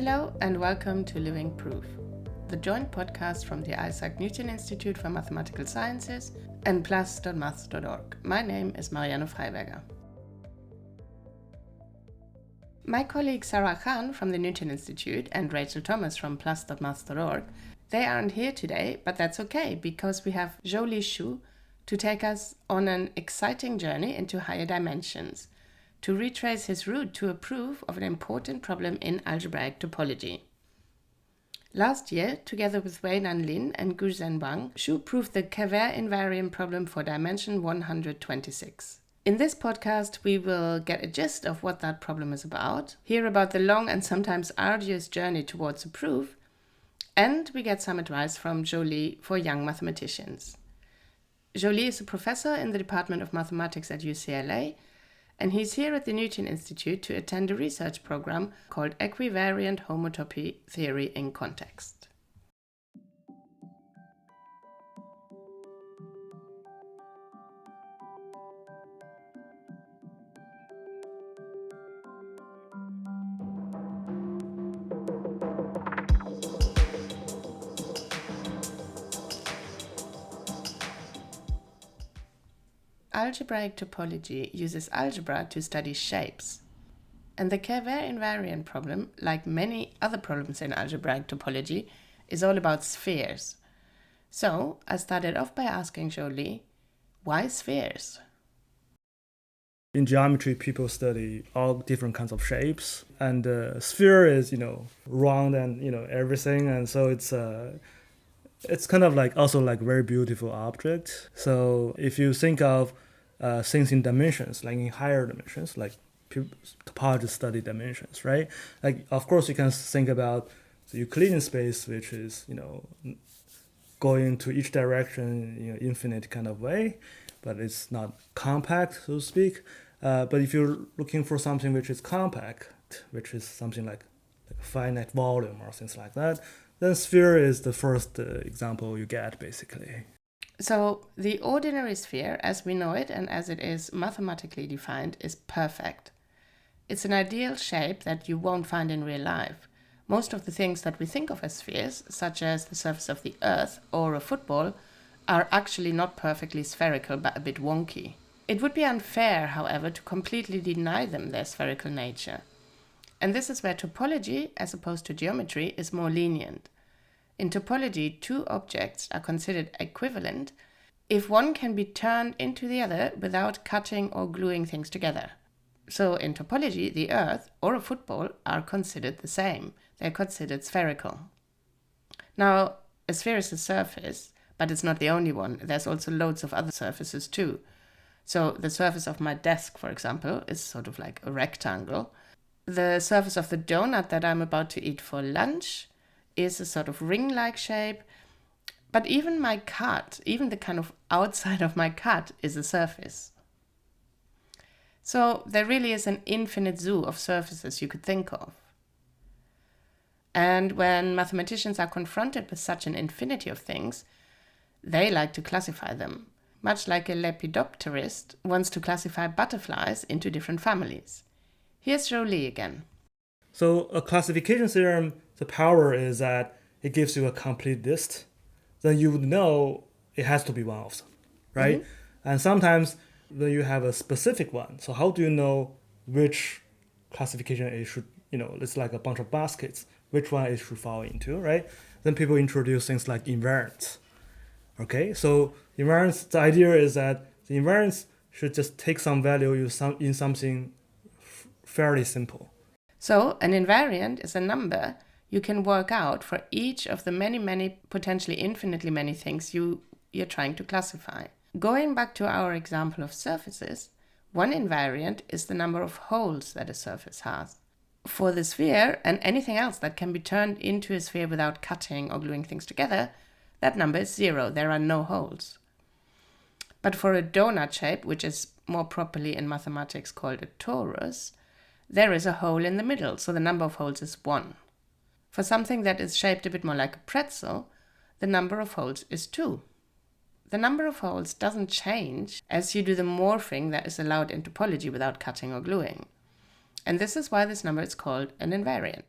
Hello and welcome to Living Proof, the joint podcast from the Isaac Newton Institute for Mathematical Sciences and maths.org. My name is Marianne Freiberger. My colleague Sarah Khan from the Newton Institute and Rachel Thomas from maths.org, they aren't here today, but that's okay because we have Zhouli Xu to take us on an exciting journey into higher dimensions, to retrace his route to a proof of an important problem in algebraic topology. Last year, together with Wei-Nan Lin and Guzhen Wang, Xu proved the Kervère invariant problem for dimension 126. In this podcast, we will get a gist of what that problem is about, hear about the long and sometimes arduous journey towards a proof, and we get some advice from Zhouli for young mathematicians. Zhouli is a professor in the Department of Mathematics at UCLA, and he's here at the Newton Institute to attend a research program called Equivariant Homotopy Theory in Context. Algebraic topology uses algebra to study shapes. And the Kervère invariant problem, like many other problems in algebraic topology, is all about spheres. So I started off by asking Zhouli, why spheres? In geometry, people study all different kinds of shapes, and sphere is, round and, everything, and so it's kind of like also like very beautiful object. So if you think of things in dimensions, like in higher dimensions, like topologists study dimensions, right? Like, of course, you can think about the Euclidean space, which is, going to each direction, infinite kind of way, but it's not compact, so to speak. But if you're looking for something which is compact, which is something like a finite volume or things like that, then sphere is the first example you get, basically. So the ordinary sphere, as we know it and as it is mathematically defined, is perfect. It's an ideal shape that you won't find in real life. Most of the things that we think of as spheres, such as the surface of the Earth or a football, are actually not perfectly spherical but a bit wonky. It would be unfair, however, to completely deny them their spherical nature. And this is where topology, as opposed to geometry, is more lenient. In topology, two objects are considered equivalent if one can be turned into the other without cutting or gluing things together. So in topology, the Earth or a football are considered the same. They're considered spherical. Now, a sphere is a surface, but it's not the only one. There's also loads of other surfaces too. So the surface of my desk, for example, is sort of like a rectangle. The surface of the donut that I'm about to eat for lunch is a sort of ring-like shape. But even my cut, even the kind of outside of my cut is a surface. So there really is an infinite zoo of surfaces you could think of. And when mathematicians are confronted with such an infinity of things, they like to classify them, much like a lepidopterist wants to classify butterflies into different families. Here's Zhouli again. So a classification theorem, the power is that it gives you a complete list. Then you would know it has to be one of them, right? Mm-hmm. And sometimes when you have a specific one, so how do you know which classification it should, it's like a bunch of baskets, which one it should fall into, right? Then people introduce things like invariants. Okay, so invariance, the idea is that the invariance should just take some value in something fairly simple. So an invariant is a number you can work out for each of the many, potentially infinitely many things you're trying to classify. Going back to our example of surfaces, one invariant is the number of holes that a surface has. For the sphere and anything else that can be turned into a sphere without cutting or gluing things together, that number is 0. There are no holes. But for a donut shape, which is more properly in mathematics called a torus, there is a hole in the middle, so the number of holes is 1. For something that is shaped a bit more like a pretzel, the number of holes is 2. The number of holes doesn't change as you do the morphing that is allowed in topology without cutting or gluing. And this is why this number is called an invariant.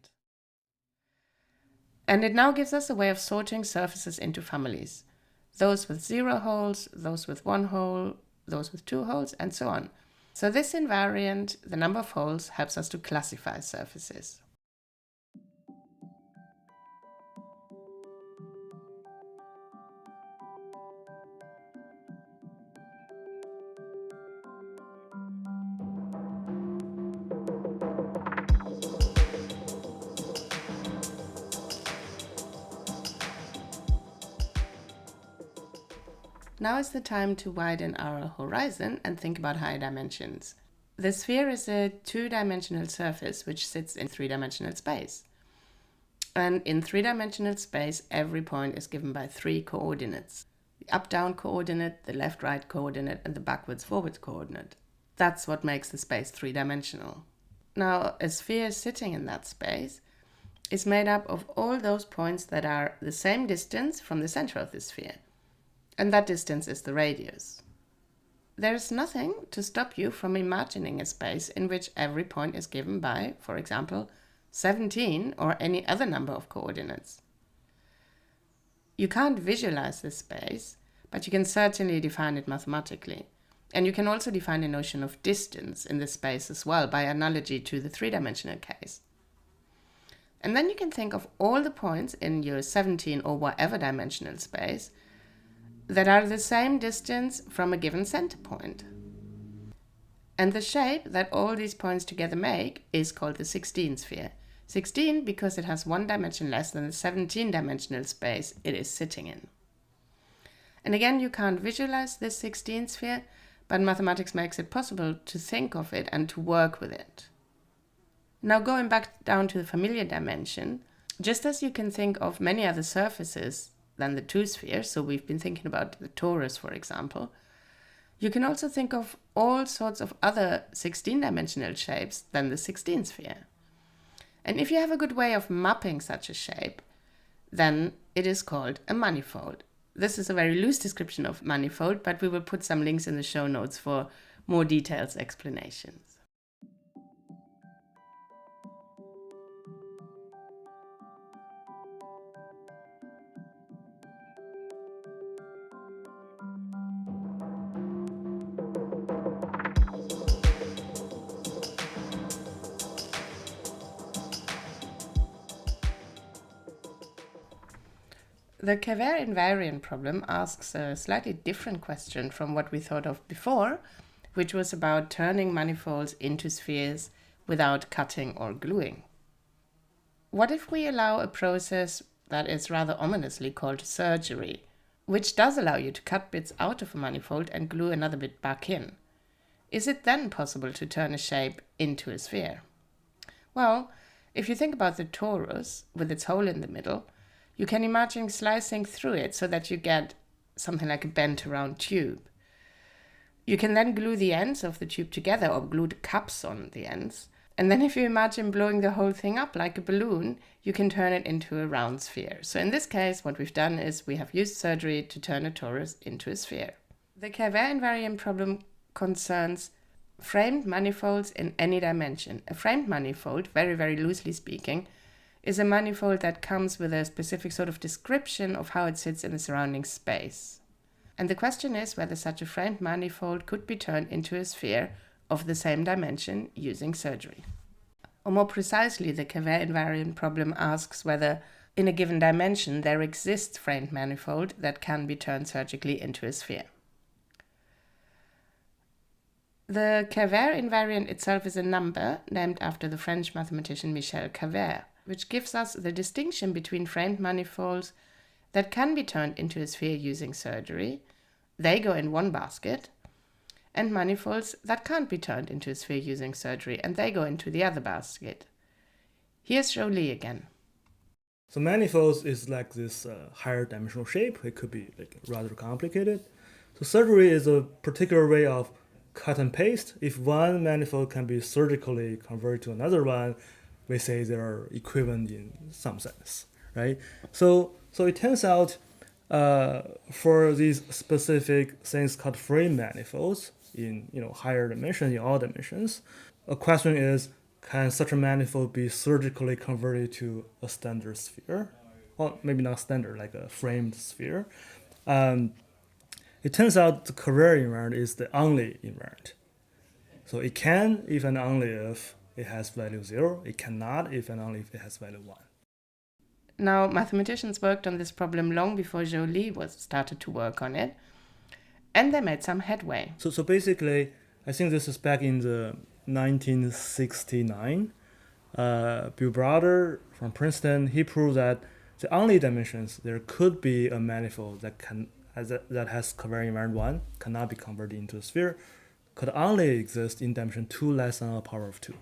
And it now gives us a way of sorting surfaces into families. Those with 0 holes, those with 1 hole, those with 2 holes, and so on. So this invariant, the number of holes, helps us to classify surfaces. Now is the time to widen our horizon and think about higher dimensions. The sphere is a 2-dimensional surface which sits in 3-dimensional space. And in 3-dimensional space, every point is given by 3 coordinates. The up-down coordinate, the left-right coordinate, and the backwards-forwards coordinate. That's what makes the space 3-dimensional. Now, a sphere sitting in that space is made up of all those points that are the same distance from the center of the sphere. And that distance is the radius. There is nothing to stop you from imagining a space in which every point is given by, for example, 17 or any other number of coordinates. You can't visualize this space, but you can certainly define it mathematically. And you can also define a notion of distance in this space as well by analogy to the 3-dimensional case. And then you can think of all the points in your 17 or whatever dimensional space that are the same distance from a given center point. And the shape that all these points together make is called the 16 sphere. 16 because it has 1 dimension less than the 17-dimensional space it is sitting in. And again, you can't visualize this 16 sphere, but mathematics makes it possible to think of it and to work with it. Now going back down to the familiar dimension, just as you can think of many other surfaces than the 2 spheres, so we've been thinking about the torus, for example, you can also think of all sorts of other 16-dimensional shapes than the 16 sphere. And if you have a good way of mapping such a shape, then it is called a manifold. This is a very loose description of manifold, but we will put some links in the show notes for more detailed explanations. The Cavere invariant problem asks a slightly different question from what we thought of before, which was about turning manifolds into spheres without cutting or gluing. What if we allow a process that is rather ominously called surgery, which does allow you to cut bits out of a manifold and glue another bit back in? Is it then possible to turn a shape into a sphere? Well, if you think about the torus with its hole in the middle, you can imagine slicing through it so that you get something like a bent around tube. You can then glue the ends of the tube together or glue the cups on the ends. And then if you imagine blowing the whole thing up like a balloon, you can turn it into a round sphere. So in this case, what we've done is we have used surgery to turn a torus into a sphere. The Cavere invariant problem concerns framed manifolds in any dimension. A framed manifold, very, very loosely speaking, is a manifold that comes with a specific sort of description of how it sits in the surrounding space. And the question is whether such a framed manifold could be turned into a sphere of the same dimension using surgery. Or more precisely, the Cavere invariant problem asks whether in a given dimension there exists framed manifold that can be turned surgically into a sphere. The Cavere invariant itself is a number named after the French mathematician Michel Cavere, which gives us the distinction between framed manifolds that can be turned into a sphere using surgery, they go in one basket, and manifolds that can't be turned into a sphere using surgery, and they go into the other basket. Here's Zhouli again. So manifolds is like this higher dimensional shape. It could be like rather complicated. So surgery is a particular way of cut and paste. If one manifold can be surgically converted to another one, we say they are equivalent in some sense, right? So it turns out for these specific things called frame manifolds in higher dimensions, in all dimensions, a question is, can such a manifold be surgically converted to a standard sphere? well, maybe not standard, like a framed sphere. It turns out the covariant invariant is the only invariant. So it can if and only if it has value 0. It cannot if and only if it has value 1. Now, mathematicians worked on this problem long before Zhouli started to work on it, and they made some headway. So basically, I think this is back in the 1969. Bill Browder from Princeton, he proved that the only dimensions there could be a manifold that has covariant invariant 1 cannot be converted into a sphere, could only exist in dimension 2 less than a power of 2.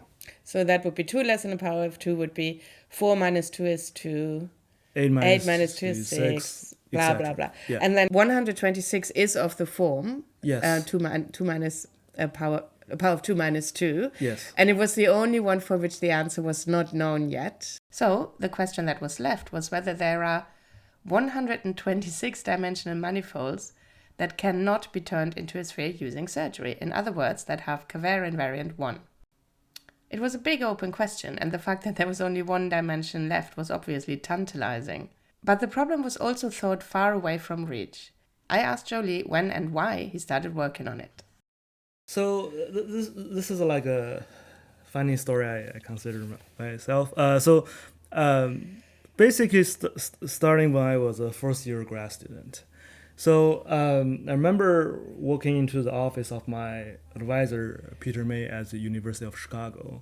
So that would be 2 less than a power of 2 would be 4 minus 2 is 2, 8 minus 2 is 6, blah, etc. blah, blah. Yeah. And then 126 is of the form Yes. 2 minus a power of 2 minus 2. Yes. And it was the only one for which the answer was not known yet. So the question that was left was whether there are 126 dimensional manifolds that cannot be turned into a sphere using surgery. In other words, that have covariant invariant 1. It was a big open question, and the fact that there was only one dimension left was obviously tantalizing. But the problem was also thought far away from reach. I asked Zhouli when and why he started working on it. So this is like a funny story I consider myself. Basically starting when I was a first-year grad student. So I remember walking into the office of my advisor, Peter May, at the University of Chicago.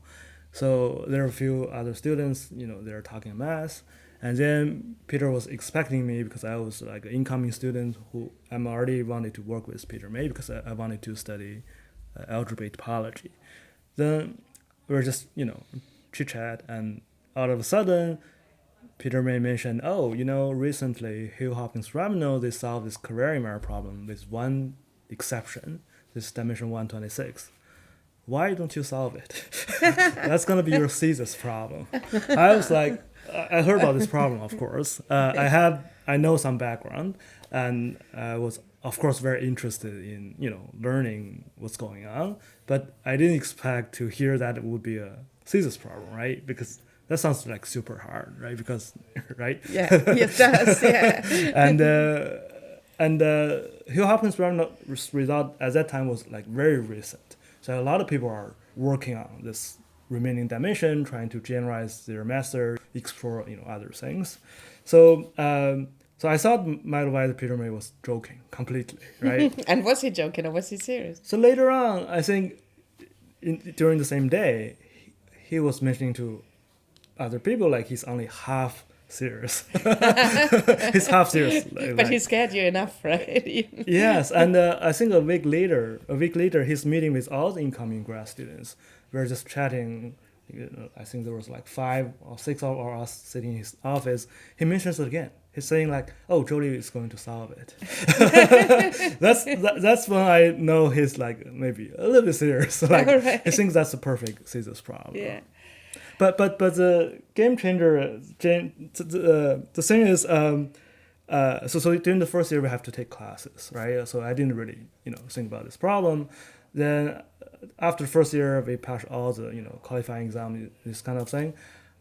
So there are a few other students, they're talking math. And then Peter was expecting me because I was like an incoming student who I'm already wanted to work with Peter May because I wanted to study algebraic topology. Then we were just, chit-chat, and all of a sudden, Peter May mentioned, recently Hill-Hopkins-Rabinow, they solved this covariant invariant problem with one exception, this dimension 126. Why don't you solve it? That's going to be your thesis problem. I was like, I heard about this problem, of course. I know some background, and I was, of course, very interested in, learning what's going on. But I didn't expect to hear that it would be a thesis problem, right? Because that sounds like super hard, right? Because, right? Yeah, it does, yeah. and Hill-Hopkins-Rabinow result at that time was like very recent. So a lot of people are working on this remaining dimension, trying to generalize their method, explore other things. So I thought my advisor Peter May was joking completely, right? And was he joking or was he serious? So later on, I think during the same day, he was mentioning to other people like he's only half serious. He's half serious. But he scared you enough, right? Yes, and I think a week later, he's meeting with all the incoming grad students. We were just chatting. I think there was like 5 or 6 of us sitting in his office. He mentions it again. He's saying like, "Oh, Zhouli is going to solve it." That's when I know he's like maybe a little bit serious. Like right. He thinks that's the perfect thesis problem. Yeah. But the game changer, the thing is, so during the first year we have to take classes, right? So I didn't really think about this problem. Then after the first year we passed all the qualifying exam, this kind of thing.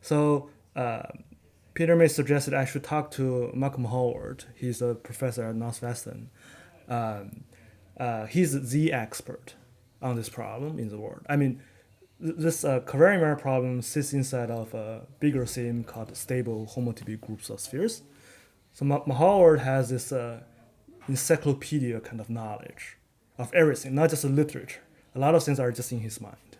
So Peter May suggested I should talk to Malcolm Howard. He's a professor at Northwestern. He's the expert on this problem in the world. I mean, this covariant invariant problem sits inside of a bigger theme called stable homotypic groups of spheres. So Howard has this encyclopedia kind of knowledge of everything, not just the literature. A lot of things are just in his mind.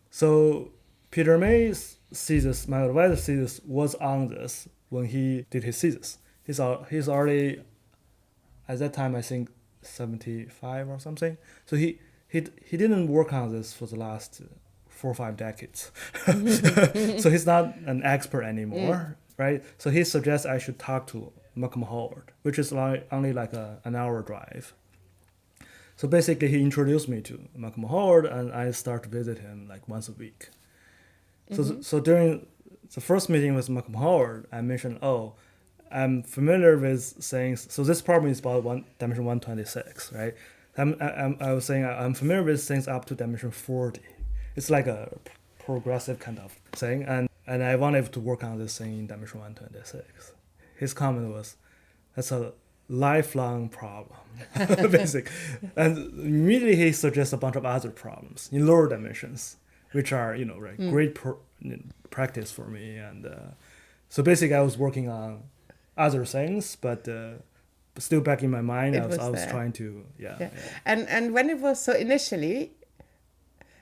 So Peter May's thesis, my advisor's thesis, was on this when he did his thesis. He's already, at that time, I think 75 or something. So he didn't work on this for the last 4 or 5 decades. So he's not an expert anymore, right? So he suggests I should talk to Malcolm Howard, which is only like an hour drive. So basically he introduced me to Malcolm Howard, and I start to visit him like once a week. So during the first meeting with Malcolm Howard, I mentioned, I'm familiar with things. So this problem is about dimension 126, right? I was saying I'm familiar with things up to dimension 40. It's like a progressive kind of thing, and I wanted to work on this thing in dimension 126. his comment was, "That's a lifelong problem," basic. And immediately he suggests a bunch of other problems in lower dimensions, which are great practice for me. And so basically, I was working on other things, but still back in my mind, I was trying to yeah. And when it was so initially,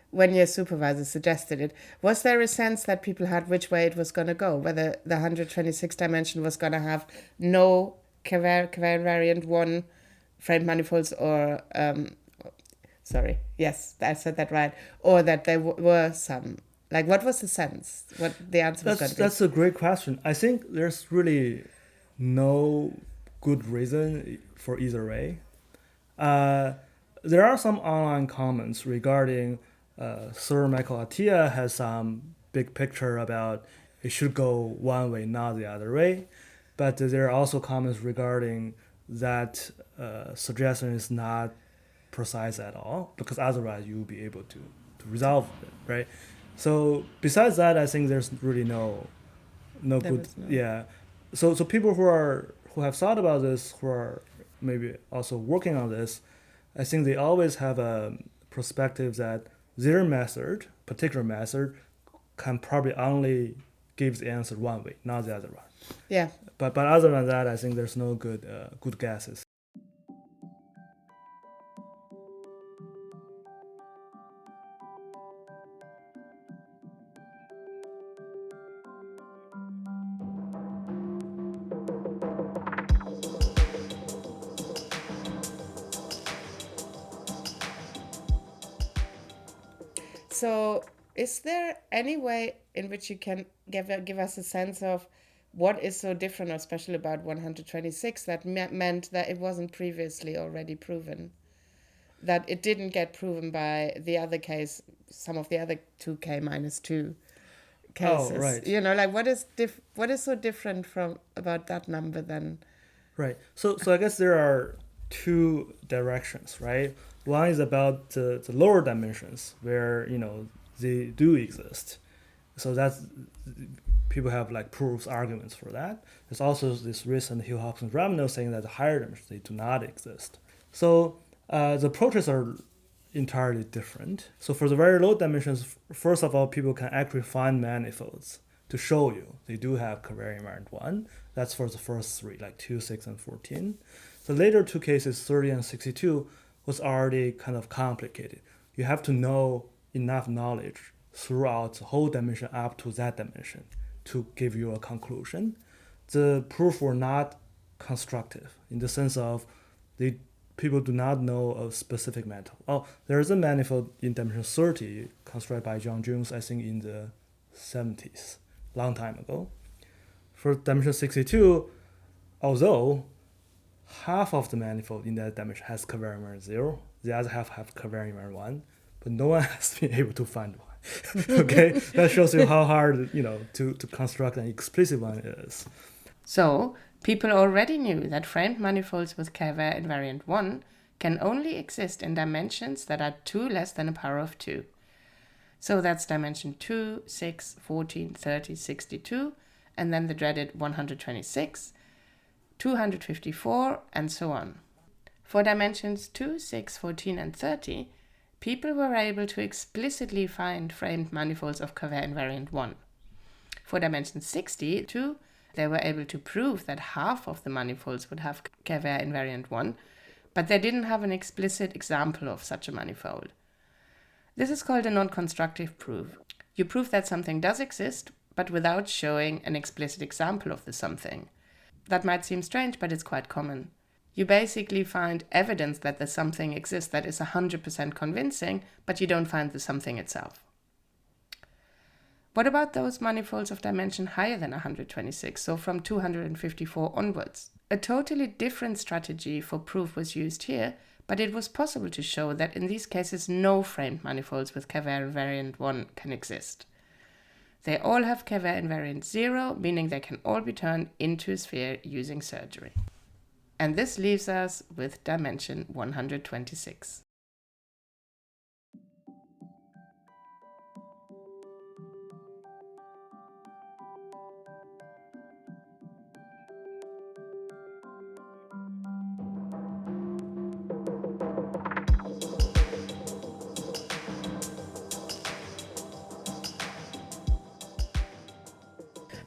when your supervisor suggested it, was there a sense that people had which way it was going to go? Whether the 126 dimension was going to have no covariant one framed manifolds, or sorry, yes, I said that right, or that there were some. Like, what was the sense? What the answer was going to be? That's a great question. I think there's really no good reason for either way. There are some online comments regarding Sir Michael Atiyah has some big picture about it should go one way, not the other way. But there are also comments regarding that suggestion is not precise at all, because otherwise you will be able to resolve it, right? So besides that, I think there's really no good. Yeah. So people who have thought about this, who are maybe also working on this, I think they always have a perspective that their particular method, can probably only give the answer one way, not the other one. Yeah. But other than that, I think there's no good guesses. So, is there any way in which you can give us a sense of what is so different, or especially about 126, that meant that it wasn't previously already proven? That it didn't get proven by the other case, some of the other 2k minus 2 cases. Oh, right. Like, what is so different from about that number then? Right. So I guess there are two directions, right? One is about the lower dimensions where they do exist. So that's people have like proofs, arguments for that. There's also this recent Hill, Hopkins, Ramano saying that the higher dimensions they do not exist. So the approaches are entirely different. So for the very low dimensions, first of all, people can actually find manifolds to show you they do have covariant invariant 1. That's for the first three, like 2, 6, and 14. The later two cases, 30 and 62, was already kind of complicated. You have to know enough knowledge throughout the whole dimension up to that dimension to give you a conclusion. The proof were not constructive in the sense of people do not know a specific manifold. Oh, there is a manifold in dimension 30 constructed by John Jones, I think in the 70s, long time ago. For dimension 62, although half of the manifold in that dimension has covariant invariant 0, the other half have covariant invariant 1, but no one has been able to find one. Okay, that shows you how hard to construct an explicit one is. So people already knew that framed manifolds with covariant invariant 1 can only exist in dimensions that are 2 less than a power of 2. So that's dimension 2, 6, 14, 30, 62, and then the dreaded 126, 254, and so on. For dimensions 2, 6, 14, and 30, people were able to explicitly find framed manifolds of covariant invariant 1. For dimension 62, they were able to prove that half of the manifolds would have covariant invariant 1, but they didn't have an explicit example of such a manifold. This is called a non-constructive proof. You prove that something does exist, but without showing an explicit example of the something. That might seem strange, but it's quite common. You basically find evidence that the something exists that is 100% convincing, but you don't find the something itself. What about those manifolds of dimension higher than 126, so from 254 onwards? A totally different strategy for proof was used here, but it was possible to show that in these cases no framed manifolds with covariant invariant 1 can exist. They all have covariant invariant 0, meaning they can all be turned into a sphere using surgery. And this leaves us with dimension 126.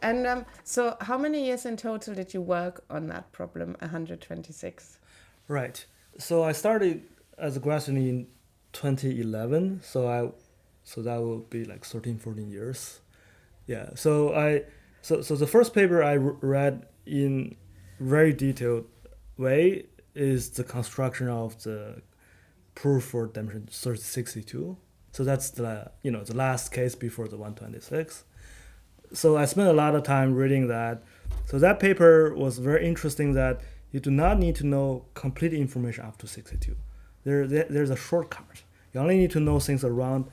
And so how many years in total did you work on that problem, 126? Right. So I started as a grad student in 2011. So that will be like 13, 14 years. Yeah. So the first paper I read in very detailed way is the construction of the proof for dimension 62. So that's the the last case before the 126. So I spent a lot of time reading that. So that paper was very interesting that you do not need to know complete information up to 62. There's a shortcut. You only need to know things around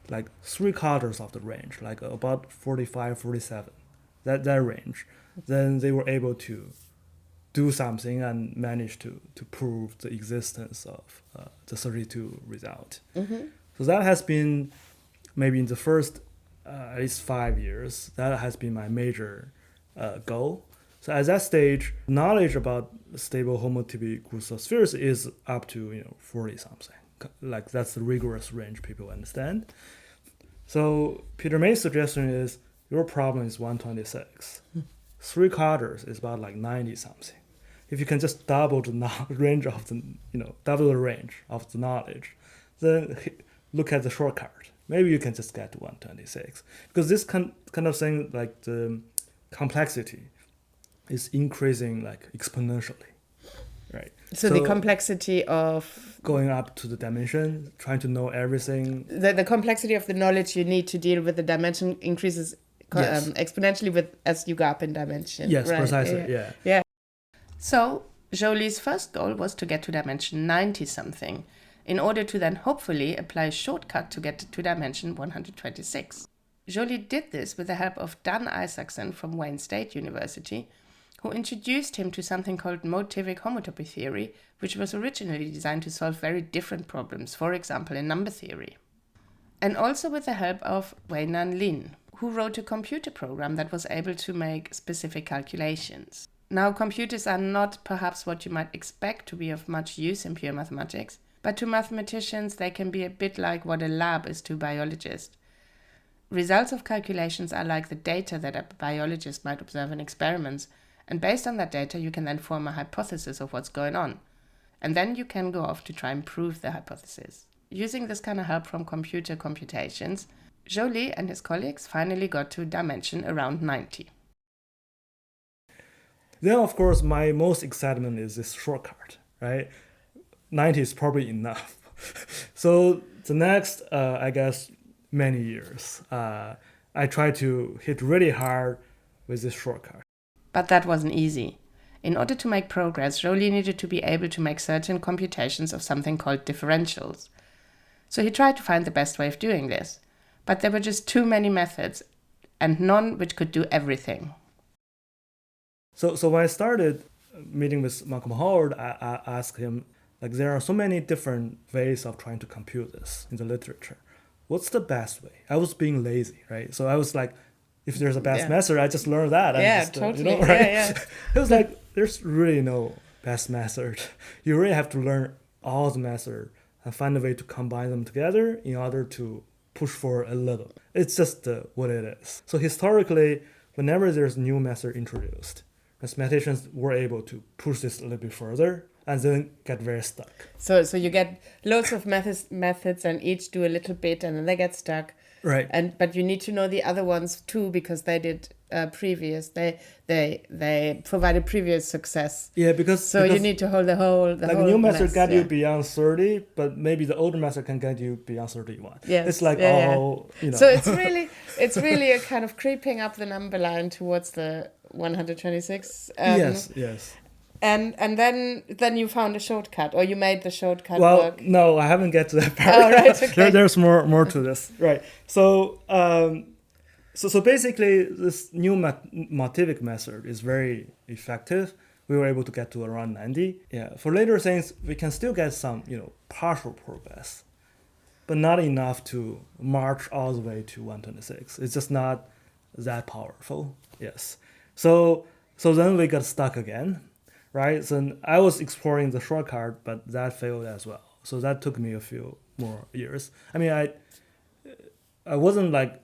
like 3/4 of the range, like about 45, 47, that range. Then they were able to do something and manage to prove the existence of the 32 result. Mm-hmm. So that has been maybe in the first at least 5 years, that has been my major goal. So at that stage, knowledge about stable homotypic groups of spheres is up to 40 something. Like that's the rigorous range people understand. So Peter May's suggestion is your problem is 126. 3/4 is about like 90 something. If you can just double the range of the double the range of the knowledge, then look at the shortcut. Maybe you can just get to 126 because this kind of thing, like the complexity is increasing like exponentially, right? So the complexity of going up to the dimension, trying to know everything. The complexity of the knowledge you need to deal with the dimension increases Yes. Exponentially as you go up in dimension. Yes, right? precisely, yeah. So Zhouli's first goal was to get to dimension 90 something, in order to then hopefully apply a shortcut to get to dimension 126. Zhouli did this with the help of Dan Isaacson from Wayne State University, who introduced him to something called motivic homotopy theory, which was originally designed to solve very different problems, for example in number theory. And also with the help of Weinan Lin, who wrote a computer program that was able to make specific calculations. Now, computers are not perhaps what you might expect to be of much use in pure mathematics, but to mathematicians they can be a bit like what a lab is to a biologist. Results of calculations are like the data that a biologist might observe in experiments, and based on that data you can then form a hypothesis of what's going on. And then you can go off to try and prove the hypothesis. Using this kind of help from computer computations, Zhouli and his colleagues finally got to a dimension around 90. Then, of course, my most excitement is this shortcut, right? 90 is probably enough. So the next, I guess, many years, I try to hit really hard with this shortcut. But that wasn't easy. In order to make progress, Zhouli needed to be able to make certain computations of something called differentials. So he tried to find the best way of doing this. But there were just too many methods, and none which could do everything. So when I started meeting with Malcolm Howard, I asked him, like, there are so many different ways of trying to compute this in the literature. What's the best way? I was being lazy, right? So I was like, if there's a best method, I just learn that. Totally. Right? It was like, there's really no best method. You really have to learn all the methods and find a way to combine them together in order to push for a little. It's just what it is. So historically, whenever there's new method introduced, mathematicians were able to push this a little bit further and then get very stuck. So you get loads of methods and each do a little bit and then they get stuck. Right. But you need to know the other ones too because they did previous. They provided previous success. Yeah, because you need to hold the whole. Like a new method got you beyond 30, but maybe the older method can get you beyond 31. Yes. It's like So it's really a kind of creeping up the number line towards the 126. Yes. And then you found a shortcut, or you made the shortcut Well, work. no, I haven't get to that part. Oh, right, okay. There's more to this, right? So basically, this new motivic method is very effective. We were able to get to around 90. Yeah. For later things, we can still get some, partial progress, but not enough to march all the way to 126. It's just not that powerful. Yes. So then we got stuck again. Right, so I was exploring the shortcut, but that failed as well. So that took me a few more years. I mean, I wasn't like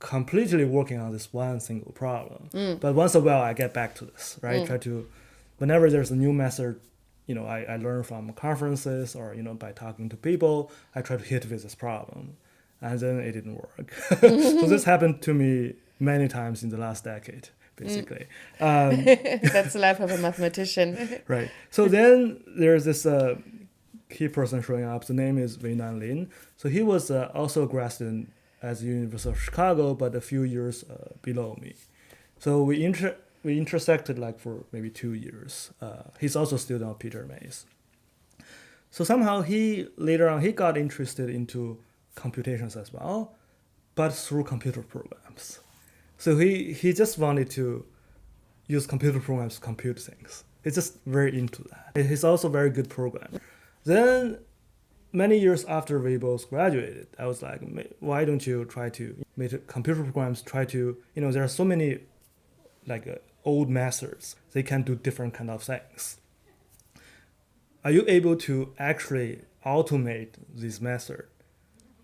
completely working on this one single problem. But once in a while, I get back to this, right? Try to, whenever there's a new method, I learn from conferences or, by talking to people, I try to hit with this problem. And then it didn't work. So this happened to me many times in the last decade, basically. That's the life of a mathematician. Right. So then there's this key person showing up. The name is Weinan Lin. So he was also a grad student at the University of Chicago, but a few years below me. So we intersected like for maybe 2 years. He's also a student of Peter Mays. So somehow later on he got interested into computations as well, but through computer programs. So he just wanted to use computer programs to compute things. He's just very into that. He's also a very good programmer. Then many years after we both graduated, I was like, why don't you try to make computer programs try to, there are so many old methods. They can do different kind of things. Are you able to actually automate this method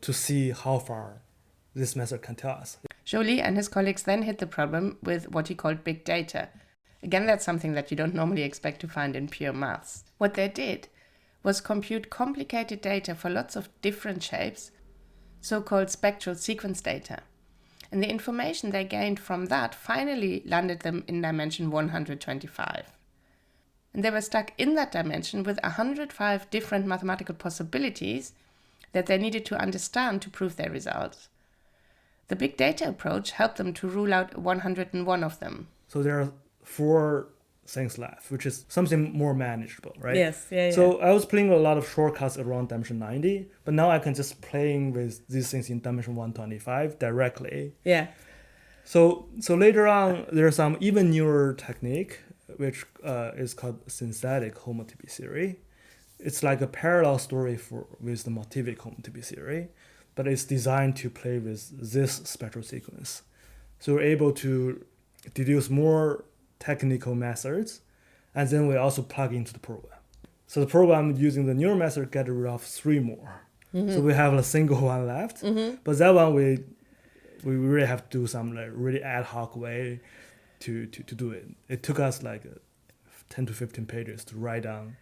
to see how far this method can tell us? Zhouli and his colleagues then hit the problem with what he called big data. Again, that's something that you don't normally expect to find in pure maths. What they did was compute complicated data for lots of different shapes, so-called spectral sequence data. And the information they gained from that finally landed them in dimension 125. And they were stuck in that dimension with 105 different mathematical possibilities that they needed to understand to prove their results. The big data approach helped them to rule out 101 of them. So there are 4 things left, which is something more manageable, right? Yes, yeah. So I was playing a lot of shortcuts around dimension 90, but now I can just playing with these things in dimension 125 directly. Yeah. So later on, there's some even newer technique, which is called synthetic homotopy theory. It's like a parallel story with the motivic homotopy theory, but it's designed to play with this spectral sequence. So we're able to deduce more technical methods, and then we also plug into the program. So the program using the neural method get rid of 3 more. Mm-hmm. So we have a single one left, but that one we really have to do some really ad hoc way to do it. It took us 10 to 15 pages to write down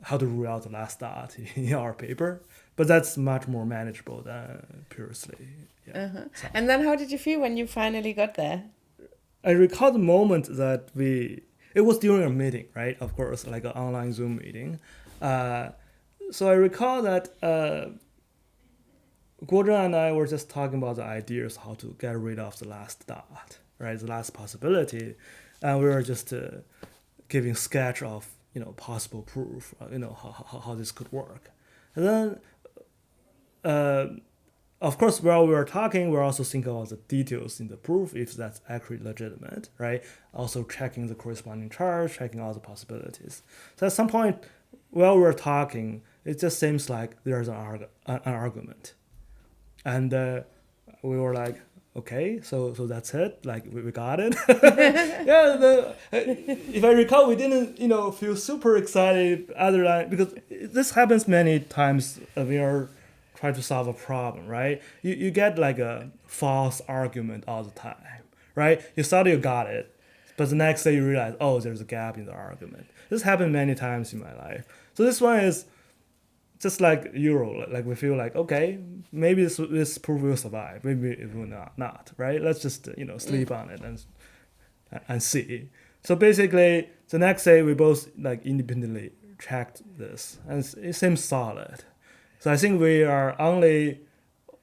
how to rule out the last dot in our paper, but that's much more manageable than purely. Yeah. So. And then how did you feel when you finally got there? I recall the moment that it was during a meeting, right? Of course, like an online Zoom meeting. So I recall that Guozhen and I were just talking about the ideas how to get rid of the last dot, right? The last possibility. And we were just giving sketch of, possible proof, how this could work. And then, of course, while we were talking, we're also thinking about the details in the proof, if that's actually legitimate, right? Also checking the corresponding charge, checking all the possibilities. So at some point, while we were talking, it just seems like there's an argument. And we were like, okay, so that's it. We got it. Yeah. If I recall, we didn't, feel super excited other than because this happens many times when you're trying to solve a problem, right? You get a false argument all the time, right? You thought you got it, but the next day you realize, oh, there's a gap in the argument. This happened many times in my life. So this one is just like Euro, we feel okay, maybe this proof will survive, maybe it will not, right? Let's just sleep on it and see. So basically, the next day we both independently checked this, and it seems solid. So I think we are only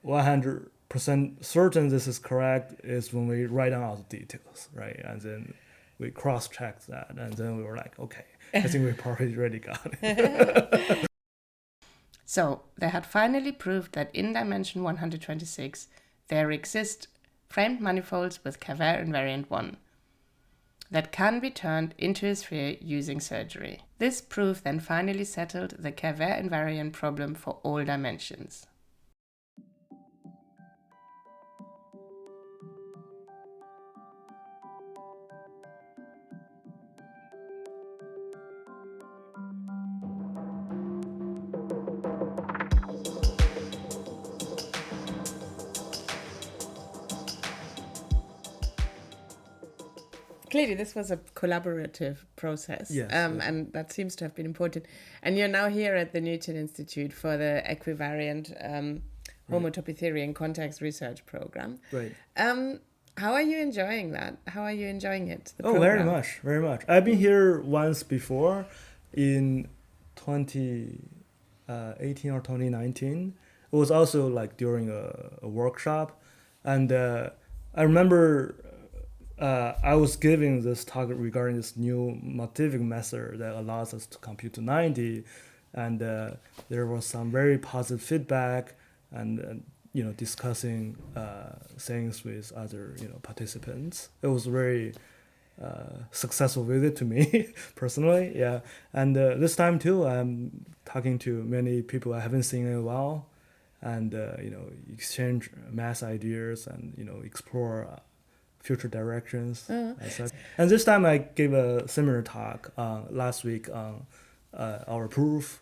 100% certain this is correct is when we write down all the details, right? And then we cross-checked that, and then we were like, okay, I think we probably already got it. So they had finally proved that in dimension 126 there exist framed manifolds with Kervère invariant 1 that can be turned into a sphere using surgery. This proof then finally settled the Kervère invariant problem for all dimensions. clearly this was a collaborative process, Yes, and that seems to have been important. And you're now here at the Newton Institute for the Equivariant Homotopy Theory and Context Research Program. Right. How are you enjoying that? How are you enjoying it? The Very program? much, very much. I've been here once before in 2018 or 2019. It was also like during a workshop. And I remember I was giving this talk regarding this new motivic method that allows us to compute to 90. And there was some very positive feedback and discussing things with other participants. It was very successful visit to me personally, yeah. And this time too, I'm talking to many people I haven't seen in a while, and exchange math ideas and explore future directions. As such. And this time I gave a similar talk last week on our proof.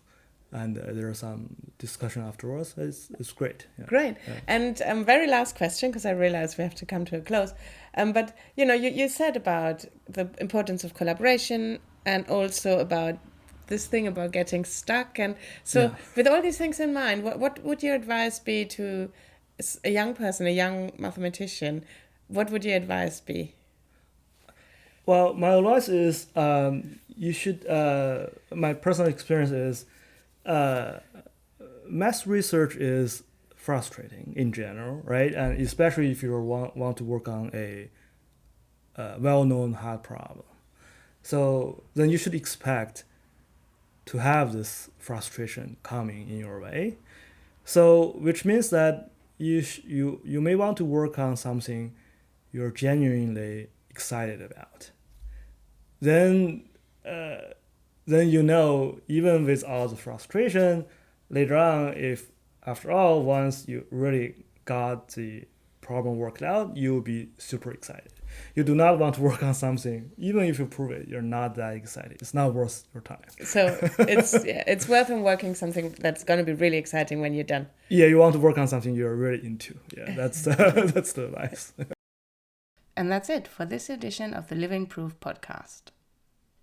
And there was some discussion afterwards. It's great. Yeah. Great. Yeah. And very last question, because I realize we have to come to a close. But you said about the importance of collaboration and also about this thing about getting stuck. And so with all these things in mind, what would your advice be to a young person, a young mathematician? What would your advice be? Well, my advice is you should, my personal experience is, math research is frustrating in general, right? And especially if you want to work on a well-known hard problem. So then you should expect to have this frustration coming in your way. So which means that you may want to work on something you're genuinely excited about. Then even with all the frustration, later on, if after all, once you really got the problem worked out, you'll be super excited. You do not want to work on something, even if you prove it, you're not that excited. It's not worth your time. So it's worth working something that's going to be really exciting when you're done. Yeah, you want to work on something you're really into. Yeah, that's that's the advice. And that's it for this edition of the Living Proof podcast.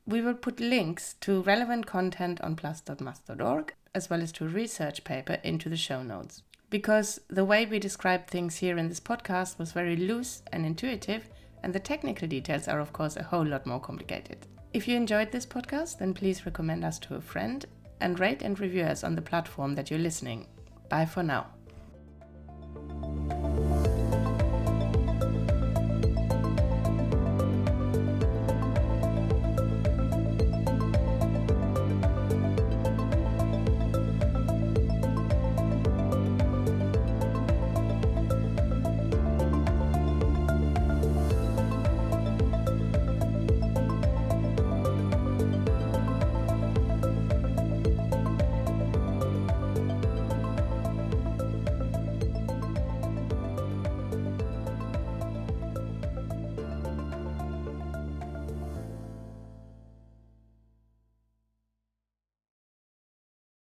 We will put links to relevant content on plus.maths.org, as well as to a research paper into the show notes. Because the way we describe things here in this podcast was very loose and intuitive, and the technical details are, of course, a whole lot more complicated. If you enjoyed this podcast, then please recommend us to a friend and rate and review us on the platform that you're listening. Bye for now.